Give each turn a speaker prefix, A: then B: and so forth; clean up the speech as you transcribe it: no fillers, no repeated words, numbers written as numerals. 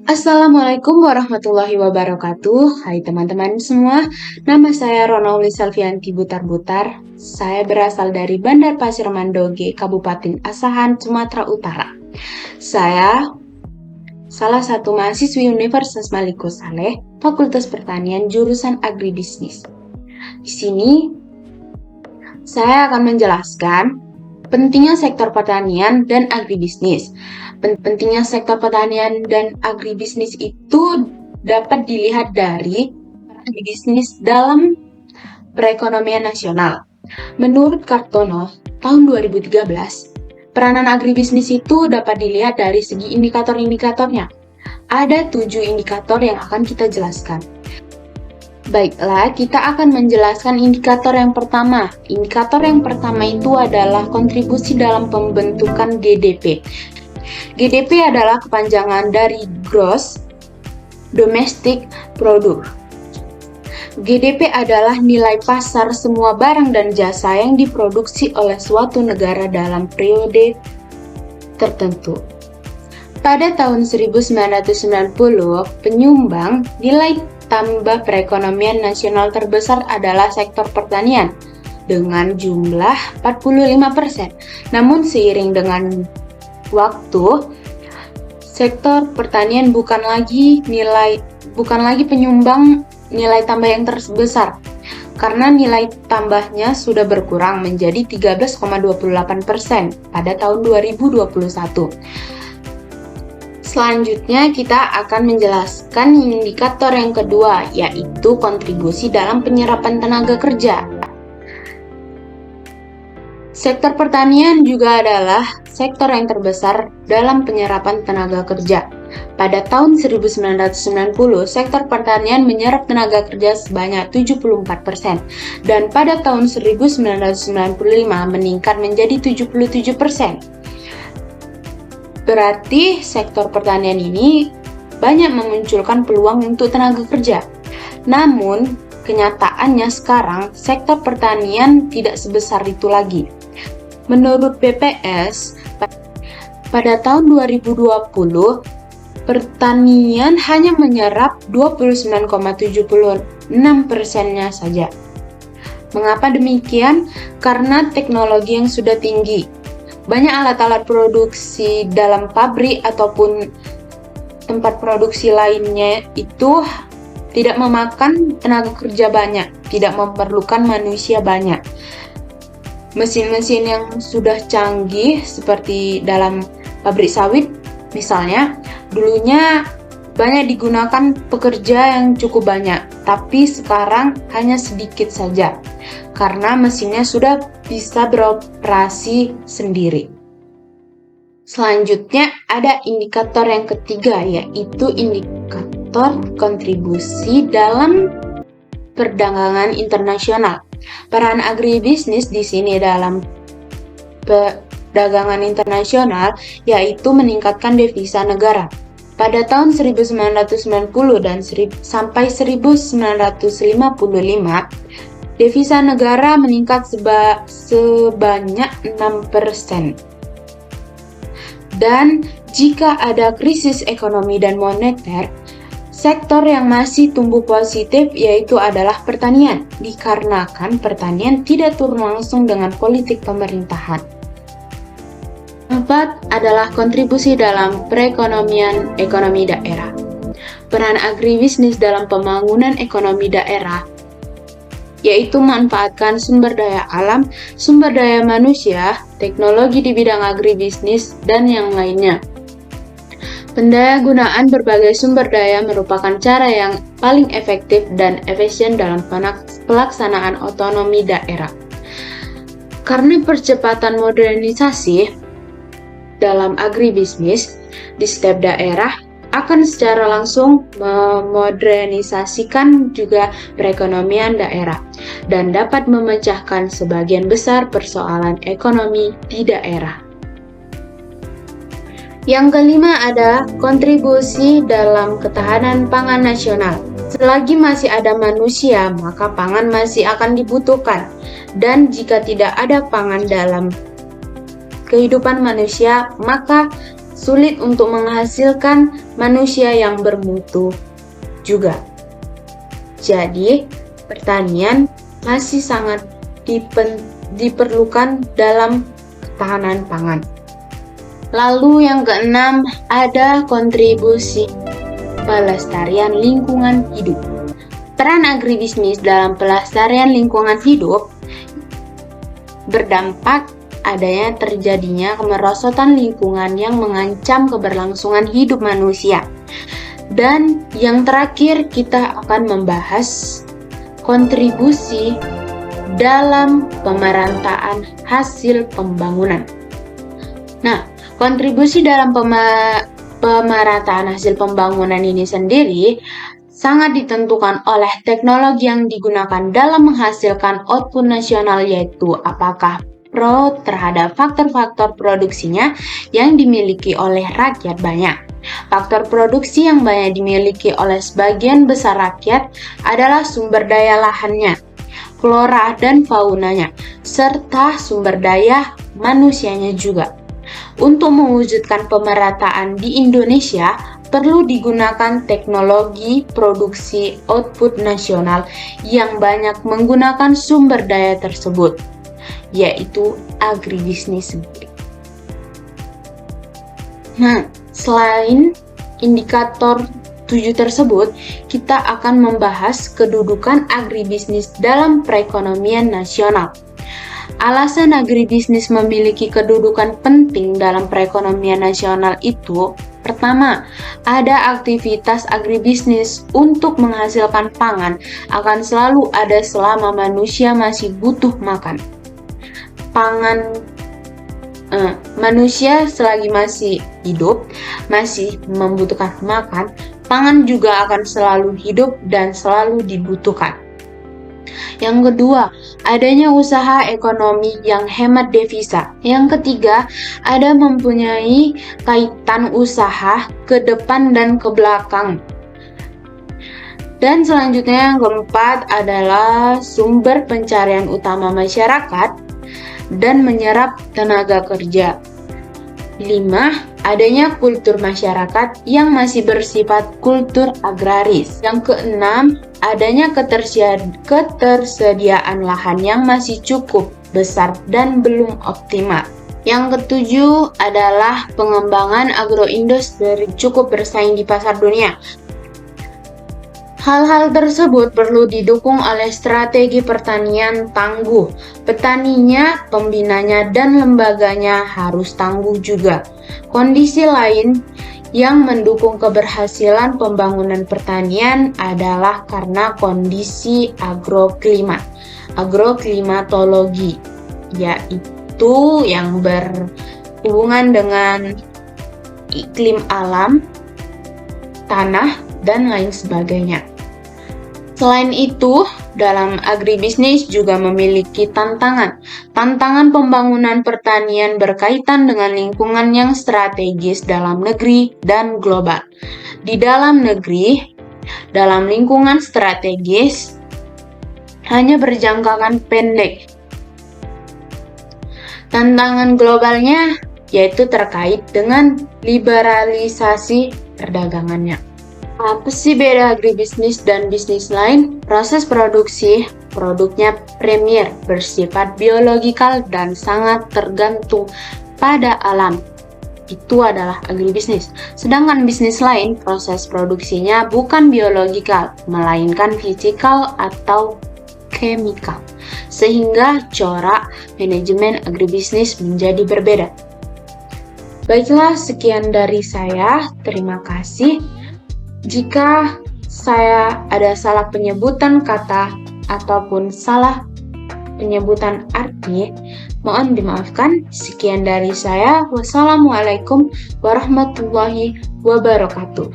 A: Assalamualaikum warahmatullahi wabarakatuh. Hai teman-teman semua, nama saya Ronauli Salvianti Butar-Butar. Saya berasal dari Bandar Pasir Mandoge, Kabupaten Asahan, Sumatera Utara. Saya salah satu mahasiswi Universitas Maliko Saleh, Fakultas Pertanian, jurusan Agribisnis. Di sini, saya akan menjelaskan pentingnya sektor pertanian dan agribisnis. Pentingnya sektor pertanian dan agribisnis itu dapat dilihat dari agribisnis dalam perekonomian nasional. Menurut Kartono, tahun 2013, peranan agribisnis itu dapat dilihat dari segi indikator-indikatornya. Ada 7 indikator yang akan kita jelaskan. Baiklah, kita akan menjelaskan indikator yang pertama. Indikator yang pertama itu adalah kontribusi dalam pembentukan GDP. GDP adalah kepanjangan dari Gross Domestic Product. GDP adalah nilai pasar semua barang dan jasa yang diproduksi oleh suatu negara dalam periode tertentu. Pada tahun 1990, penyumbang nilai tambah perekonomian nasional terbesar adalah sektor pertanian dengan jumlah 45%. Namun seiring dengan waktu, sektor pertanian bukan lagi penyumbang nilai tambah yang terbesar karena nilai tambahnya sudah berkurang menjadi 13,28% pada tahun 2021. Selanjutnya kita akan menjelaskan indikator yang kedua, yaitu kontribusi dalam penyerapan tenaga kerja. Sektor pertanian juga adalah sektor yang terbesar dalam penyerapan tenaga kerja. Pada tahun 1990, sektor pertanian menyerap tenaga kerja sebanyak 74%, dan pada tahun 1995 meningkat menjadi 77%. Berarti sektor pertanian ini banyak memunculkan peluang untuk tenaga kerja. Namun, kenyataannya sekarang sektor pertanian tidak sebesar itu lagi. Menurut BPS, pada tahun 2020, pertanian hanya menyerap 29,76%-nya saja. Mengapa demikian? Karena teknologi yang sudah tinggi. Banyak alat-alat produksi dalam pabrik ataupun tempat produksi lainnya itu tidak memakan tenaga kerja banyak, tidak memerlukan manusia banyak. Mesin-mesin yang sudah canggih seperti dalam pabrik sawit misalnya, dulunya banyak digunakan pekerja yang cukup banyak, tapi sekarang hanya sedikit saja karena mesinnya sudah bisa beroperasi sendiri. Selanjutnya ada indikator yang ketiga, yaitu indikator kontribusi dalam perdagangan internasional. Peran agribisnis di sini dalam perdagangan internasional yaitu meningkatkan devisa negara. Pada tahun 1990 dan sampai 1955, devisa negara meningkat sebanyak 6%. Dan jika ada krisis ekonomi dan moneter, sektor yang masih tumbuh positif yaitu adalah pertanian, dikarenakan pertanian tidak turun langsung dengan politik pemerintahan. Keempat adalah kontribusi dalam perekonomian ekonomi daerah. Peran agribisnis dalam pembangunan ekonomi daerah yaitu memanfaatkan sumber daya alam, sumber daya manusia, teknologi di bidang agribisnis, dan yang lainnya. Pendayagunaan berbagai sumber daya merupakan cara yang paling efektif dan efisien dalam pelaksanaan otonomi daerah. Karena percepatan modernisasi dalam agribisnis di setiap daerah akan secara langsung memodernisasikan juga perekonomian daerah dan dapat memecahkan sebagian besar persoalan ekonomi di daerah. Yang kelima ada kontribusi dalam ketahanan pangan nasional. Selagi masih ada manusia, maka pangan masih akan dibutuhkan. Dan jika tidak ada pangan dalam kehidupan manusia, maka sulit untuk menghasilkan manusia yang bermutu juga. Jadi, pertanian masih sangat diperlukan dalam ketahanan pangan. Lalu yang keenam, ada kontribusi pelestarian lingkungan hidup. Peran agribisnis dalam pelestarian lingkungan hidup berdampak adanya terjadinya kemerosotan lingkungan yang mengancam keberlangsungan hidup manusia. Dan yang terakhir, kita akan membahas kontribusi dalam pemerataan hasil pembangunan. Nah, kontribusi dalam pemerataan hasil pembangunan ini sendiri sangat ditentukan oleh teknologi yang digunakan dalam menghasilkan output nasional, yaitu apakah pro terhadap faktor-faktor produksinya yang dimiliki oleh rakyat banyak. Faktor produksi yang banyak dimiliki oleh sebagian besar rakyat adalah sumber daya lahannya, flora dan faunanya, serta sumber daya manusianya juga. Untuk mewujudkan pemerataan di Indonesia, perlu digunakan teknologi produksi output nasional yang banyak menggunakan sumber daya tersebut, yaitu agribisnis sendiri. Nah, selain indikator 7 tersebut, kita akan membahas kedudukan agribisnis dalam perekonomian nasional. Alasan agribisnis memiliki kedudukan penting dalam perekonomian nasional itu, pertama, ada aktivitas agribisnis untuk menghasilkan pangan akan selalu ada selama manusia masih butuh makan. Manusia selagi masih hidup, masih membutuhkan makan, pangan juga akan selalu hidup dan selalu dibutuhkan. Yang kedua, adanya usaha ekonomi yang hemat devisa. Yang ketiga, ada mempunyai kaitan usaha ke depan dan ke belakang. Dan selanjutnya yang keempat adalah sumber pencarian utama masyarakat dan menyerap tenaga kerja. 5. Adanya kultur masyarakat yang masih bersifat kultur agraris. Yang keenam, adanya ketersediaan lahan yang masih cukup besar dan belum optimal. Yang ketujuh adalah pengembangan agroindustri cukup bersaing di pasar dunia. Hal-hal tersebut perlu didukung oleh strategi pertanian tangguh. Petaninya, pembinanya, dan lembaganya harus tangguh juga. Kondisi lain yang mendukung keberhasilan pembangunan pertanian adalah karena kondisi agroklimatologi, yaitu yang berhubungan dengan iklim alam, tanah, dan lain sebagainya. Selain itu, dalam agribisnis juga memiliki tantangan. Tantangan pembangunan pertanian berkaitan dengan lingkungan yang strategis dalam negeri dan global. Di dalam negeri, dalam lingkungan strategis, hanya berjangkauan pendek. Tantangan globalnya yaitu terkait dengan liberalisasi perdagangannya. Apa sih beda agribisnis dan bisnis lain? Proses produksi, produknya premier, bersifat biologikal dan sangat tergantung pada alam. Itu adalah agribisnis. Sedangkan bisnis lain, proses produksinya bukan biologikal, melainkan fisikal atau chemical. Sehingga corak manajemen agribisnis menjadi berbeda. Baiklah, sekian dari saya. Terima kasih. Jika saya ada salah penyebutan kata ataupun salah penyebutan arti, mohon dimaafkan. Sekian dari saya. Wassalamualaikum warahmatullahi wabarakatuh.